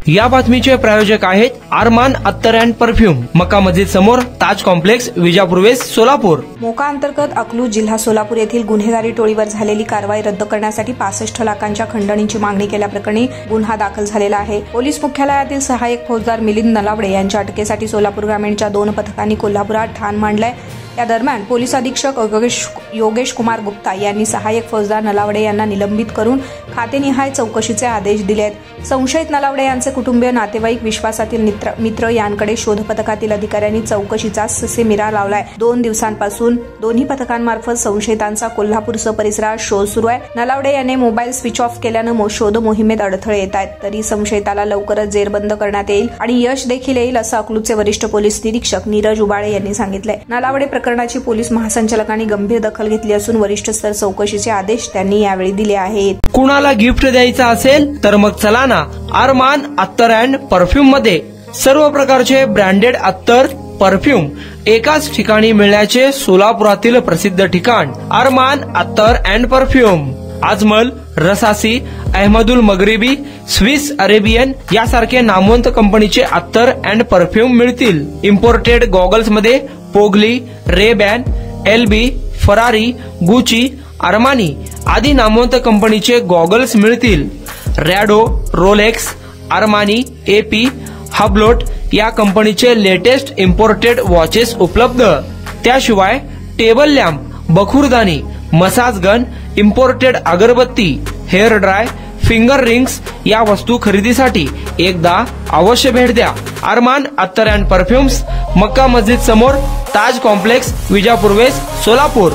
या बातमीचे प्रायोजक आहेत अरमान अत्तर अँड परफ्यूम, मक्का मस्जिद समोर, ताज कॉम्प्लेक्स, विजापूर वेस्ट, सोलापूर। मोका अंतर्गत अकलूज जिल्हा सोलापूर येथील गुन्हेगारी टोळीवर झालेली कारवाई रद्द करण्यासाठी 65 लाखांच्या खंडणीची मागणी केल्याप्रकरणी गुन्हा दाखल झालेला आहे। पोलीस मुख्यालयातील सहाय्यक फौजदार मिलिंद नलावडे यांच्या अटकेसाठी सोलापूर ग्रामीणच्या 2 पथकांनी कोल्हापुरात ठाण मांडलंय। या दरम्यान पोलीस अधीक्षक योगेश कुमार गुप्ता यांनी सहाय्यक फौजदार नलावडे यांना निलंबित करून खातेनिहाय चौकशीचे आदेश दिलेत। संशयित नलावडे यांचे कुटुंबीय, नातेवाईक, विश्वासातील मित्र यांकडे शोध पथकातील अधिकाऱ्यांनी चौकशीचा ससेमिरा लावलाय। 2 दिवसांपासून दोन्ही पथकांमार्फत संशयितांचा कोल्हापूरसह परिसरात शोध सुरू आहे। नलावडे यांनी मोबाईल स्विच ऑफ केल्यानं शोध मोहिमेत अडथळे येत आहेत, तरी संशयिताला लवकरच जेरबंद करण्यात येईल आणि यश देखील येईल, असं अकलूजचे वरिष्ठ पोलीस निरीक्षक नीरज उबाळे यांनी सांगितलंय। नलावडे प्रकरणाची पोलीस महासंचालकांनी गंभीर दखल घेतली असून वरिष्ठ स्तर चौकशीचे आदेश त्यांनी यावेळी दिले आहेत। कुणाला गिफ्ट द्यायचं असेल तर मग चला ना अरमान अत्तर अँड परफ्यूम मध्ये सर्व प्रकारचे ब्रँडेड अत्तर, परफ्यूम एकाच ठिकाणी मिळण्याचे सोलापुरातील प्रसिद्ध ठिकाण अरमान अत्तर अँड परफ्यूम। अजमल, रसासी, अहमदुल मगरिबी, स्विस अरेबियन यासारखे नामवंत कंपनीचे अत्तर अँड परफ्यूम मिळतील। इम्पोर्टेड गॉगल्स मध्ये पोगली, Rayban, LB, Ferrari, Gucci, Armani आदी नामवंत कंपनीचे गॉगल्स मिळतील। Rado, Rolex, Armani, AP, Hublot या कंपनीचे लेटेस्ट इम्पोर्टेड वॉचेस उपलब्ध। त्याशिवाय टेबल लॅम्प, बखुरदानी, मसाज गन, इम्पोर्टेड अगरबत्ती, हेअर ड्राय, फिंगर रिंग्स या वस्तू खरेदीसाठी एकदा अवश्य भेट द्या। अरमान अत्तर अँड परफ्यूम्स, मक्का मस्जिद समोर, ताज कॉम्प्लेक्स, विजापूर वेस्ट, सोलापूर।